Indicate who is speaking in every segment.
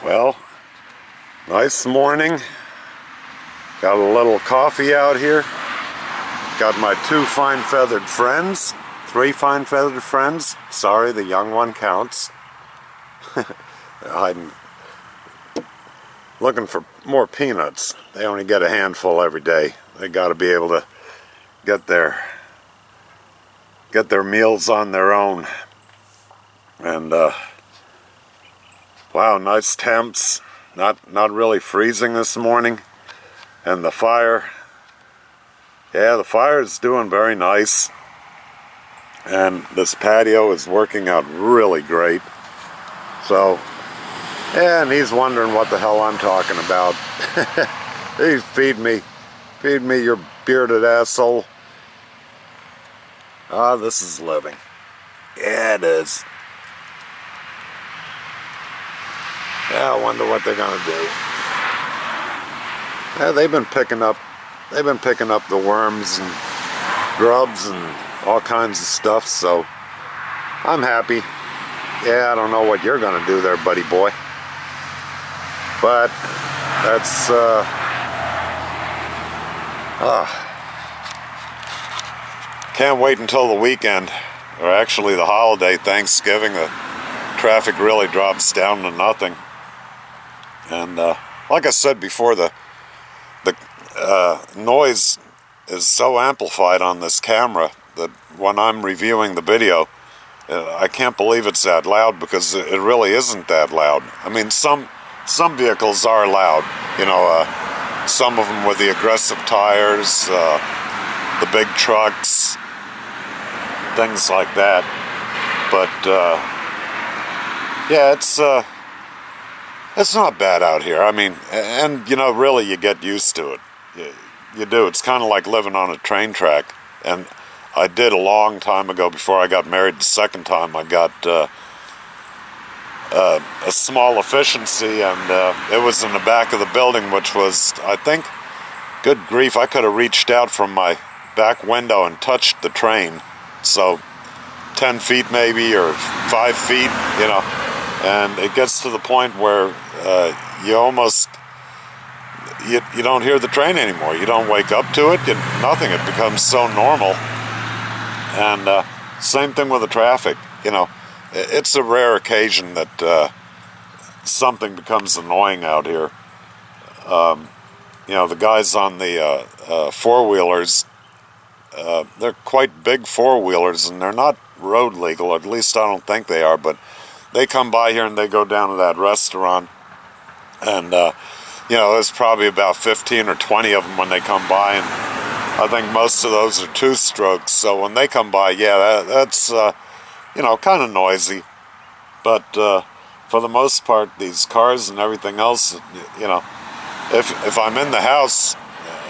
Speaker 1: Well, nice morning. Got a little coffee out here. Got my three fine-feathered friends. Sorry, the young one counts. I'm looking for more peanuts. They only get a handful every day. They got to be able to get their meals on their own. And wow, nice temps. Not really freezing this morning. And the fire, yeah, the fire is doing very nice. And this patio is working out really great. So, yeah, and he's wondering what the hell I'm talking about. He feed me, your bearded asshole. Ah, this is living. Yeah, it is. Yeah, I wonder what they're gonna do. Yeah, they've been picking up the worms and grubs and all kinds of stuff, so I'm happy. Yeah, I don't know what you're gonna do there, buddy boy. But that's can't wait until the weekend, or actually the holiday, Thanksgiving. The traffic really drops down to nothing. And like I said before, the noise is so amplified on this camera that when I'm reviewing the video, I can't believe it's that loud, because it really isn't that loud. I mean, some vehicles are loud, you know, some of them with the aggressive tires, the big trucks, things like that. But yeah, it's not bad out here. I mean, and you know, really you get used to it. You do. It's kind of like living on a train track. And I did a long time ago, before I got married the second time. I got a small efficiency, and it was in the back of the building, which was, I think, good grief, I could have reached out from my back window and touched the train. So 10 feet maybe, or 5 feet, you know. And it gets to the point where you almost, you don't hear the train anymore. You don't wake up to it, nothing. It becomes so normal. And same thing with the traffic. You know, it's a rare occasion that something becomes annoying out here. You know, the guys on the four-wheelers, they're quite big four-wheelers, and they're not road legal, at least I don't think they are, but they come by here and they go down to that restaurant, and you know, there's probably about 15 or 20 of them when they come by, and I think most of those are two-strokes. So when they come by, yeah, that's you know, kind of noisy. But for the most part, these cars and everything else, you know, if I'm in the house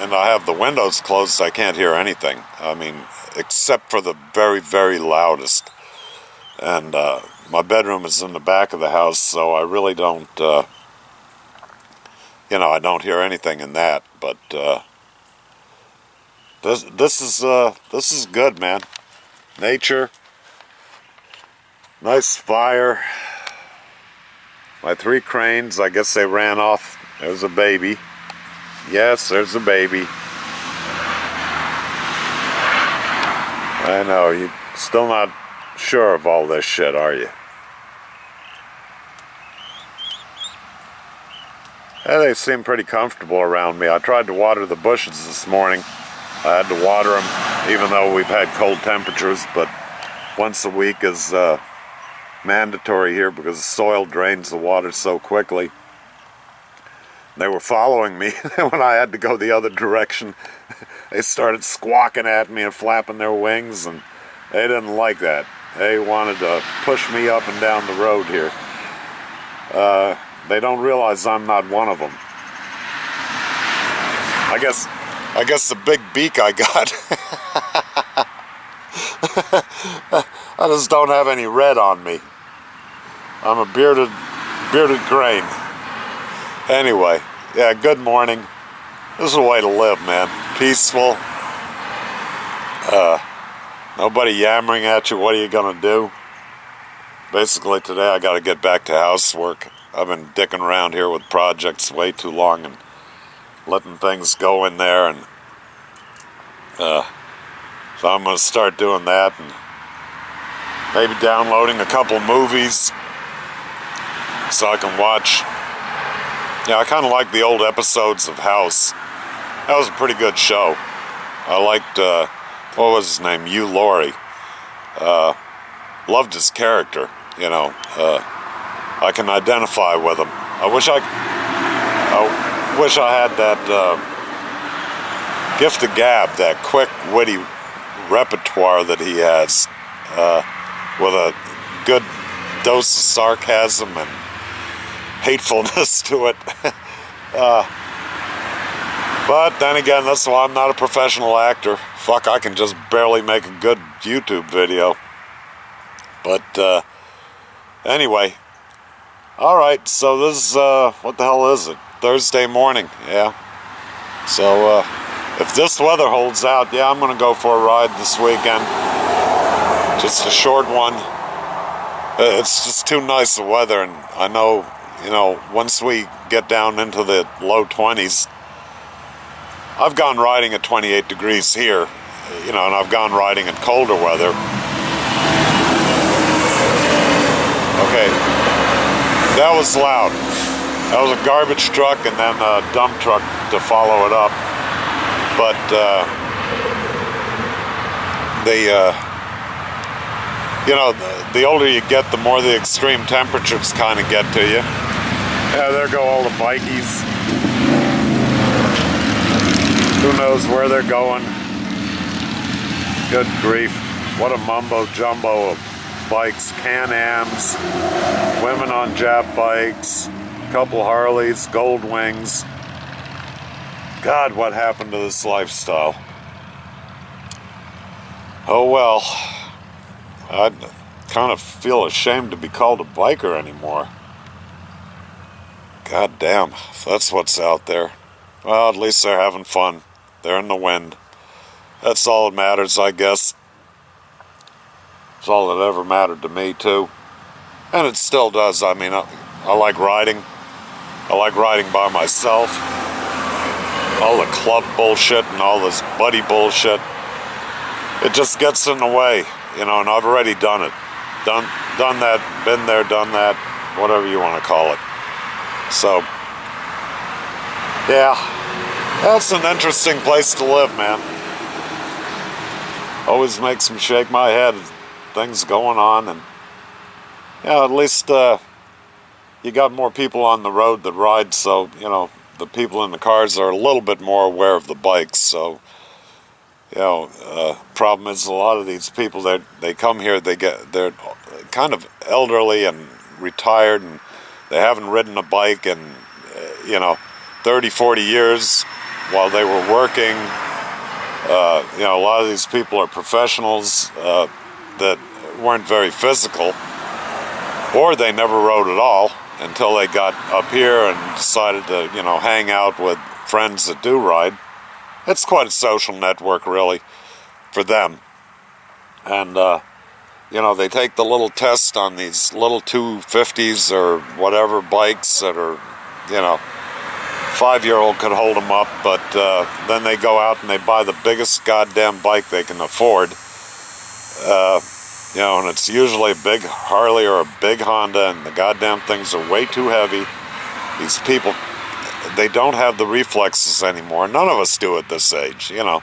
Speaker 1: and I have the windows closed, I can't hear anything. I mean, except for the very, very loudest. And my bedroom is in the back of the house, so I really don't, you know, I don't hear anything in that. But this is good, man. Nature, nice fire. My 3 cranes, I guess they ran off. There's a baby. Yes, there's a baby. I know, you're still not sure of all this shit, are you? Yeah, they seem pretty comfortable around me. I tried to water the bushes this morning. I had to water them, even though we've had cold temperatures, but once a week is mandatory here, because the soil drains the water so quickly. They were following me when I had to go the other direction. They started squawking at me and flapping their wings, and they didn't like that. They wanted to push me up and down the road here. They don't realize I'm not one of them. I guess the big beak I got. I just don't have any red on me. I'm a bearded crane. Anyway, yeah, good morning. This is a way to live, man. Peaceful. Nobody yammering at you. What are you gonna do? basically today I got to get back to housework. I've been dicking around here with projects way too long and letting things go in there, and so I'm going to start doing that, and maybe downloading a couple movies so I can watch. Yeah, I kind of like the old episodes of House. That was a pretty good show. I liked, what was his name? Hugh Laurie. Loved his character, you know. I can identify with him. I wish I had that gift of gab, that quick, witty repertoire that he has, with a good dose of sarcasm and hatefulness to it. But then again, that's why I'm not a professional actor. Fuck, I can just barely make a good YouTube video. But anyway, alright, so this is, what the hell is it? Thursday morning, yeah. So if this weather holds out, yeah, I'm going to go for a ride this weekend. Just a short one. It's just too nice of weather, and I know, you know, once we get down into the low 20s, I've gone riding at 28 degrees here, you know, and I've gone riding in colder weather. Okay, that was loud. That was a garbage truck and then a dump truck to follow it up. But you know, the older you get, the more the extreme temperatures kind of get to you. Yeah, there go all the bikies. Who knows where they're going? Good grief. What a mumbo jumbo of bikes, Can-Ams, women on Jap bikes, couple Harleys, Gold Wings. God, what happened to this lifestyle? Oh well. I kind of feel ashamed to be called a biker anymore. God damn, if that's what's out there. Well, at least they're having fun. They're in the wind. That's all that matters, I guess. It's all that ever mattered to me, too. And it still does. I mean, I like riding. I like riding by myself. All the club bullshit and all this buddy bullshit, it just gets in the way, you know, and I've already done it. Done that, been there, done that, whatever you want to call it. So, yeah, that's an interesting place to live, man. Always makes me shake my head. Things going on, and yeah, at least you got more people on the road that ride, so you know the people in the cars are a little bit more aware of the bikes. So you know, problem is a lot of these people that they come here, they're kind of elderly and retired, and they haven't ridden a bike in you know 30-40 years while they were working. You know, a lot of these people are professionals that weren't very physical, or they never rode at all until they got up here and decided to, you know, hang out with friends that do ride. It's quite a social network, really, for them. And, you know, they take the little test on these little 250s or whatever bikes that are, you know, 5-year-old could hold them up, but then they go out and they buy the biggest goddamn bike they can afford. You know, and it's usually a big Harley or a big Honda, and the goddamn things are way too heavy. These people, they don't have the reflexes anymore. None of us do at this age, you know.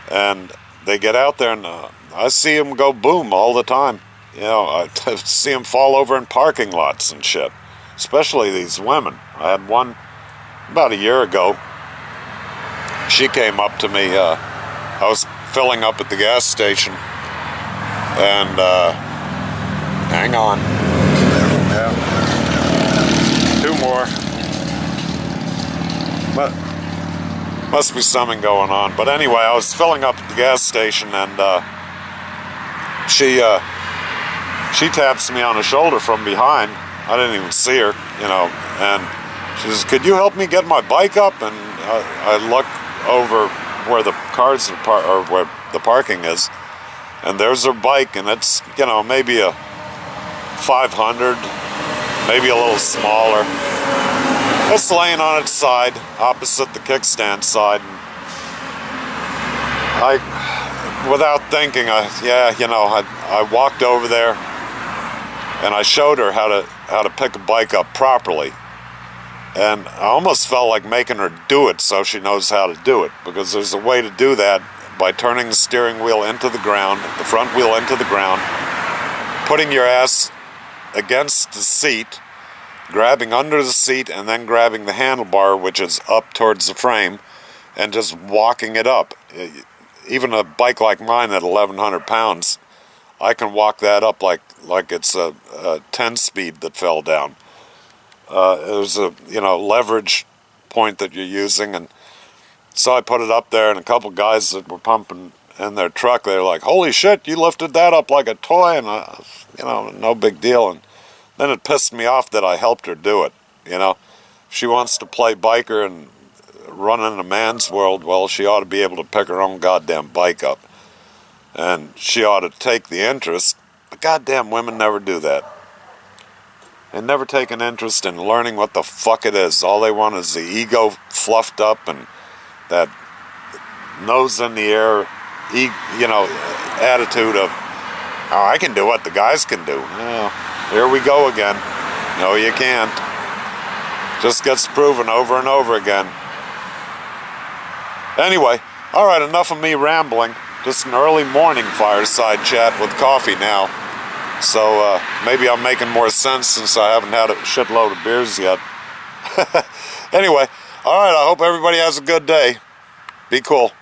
Speaker 1: And they get out there, and I see them go boom all the time. You know, I see them fall over in parking lots and shit. Especially these women. I had one about a year ago. She came up to me. I was filling up at the gas station. And, hang on. Yeah. 2 more. But, must be something going on. But anyway, I was filling up at the gas station, and, she taps me on the shoulder from behind. I didn't even see her, you know, and she says, "Could you help me get my bike up?" And I look over where the cars are or where the parking is. And there's her bike, and it's, you know, maybe a 500, maybe a little smaller. It's laying on its side, opposite the kickstand side. Without thinking, I walked over there and I showed her how to pick a bike up properly. And I almost felt like making her do it so she knows how to do it, because there's a way to do that by turning the steering wheel into the ground, the front wheel into the ground, putting your ass against the seat, grabbing under the seat, and then grabbing the handlebar, which is up towards the frame, and just walking it up. Even a bike like mine at 1,100 pounds, I can walk that up like it's a 10-speed that fell down. There's a leverage point that you're using, and so I put it up there, and a couple guys that were pumping in their truck, they were like, "Holy shit, you lifted that up like a toy," and no big deal. And then it pissed me off that I helped her do it. If she wants to play biker and run in a man's world, well, she ought to be able to pick her own goddamn bike up, and she ought to take the interest. But goddamn women never do that. They never take an interest in learning what the fuck it is. All they want is the ego fluffed up and that nose in the air, attitude of, "Oh, I can do what the guys can do." Oh, here we go again. No, you can't. Just gets proven over and over again. Anyway, all right, enough of me rambling. Just an early morning fireside chat with coffee now. So maybe I'm making more sense since I haven't had a shitload of beers yet. Anyway, all right, I hope everybody has a good day. Be cool.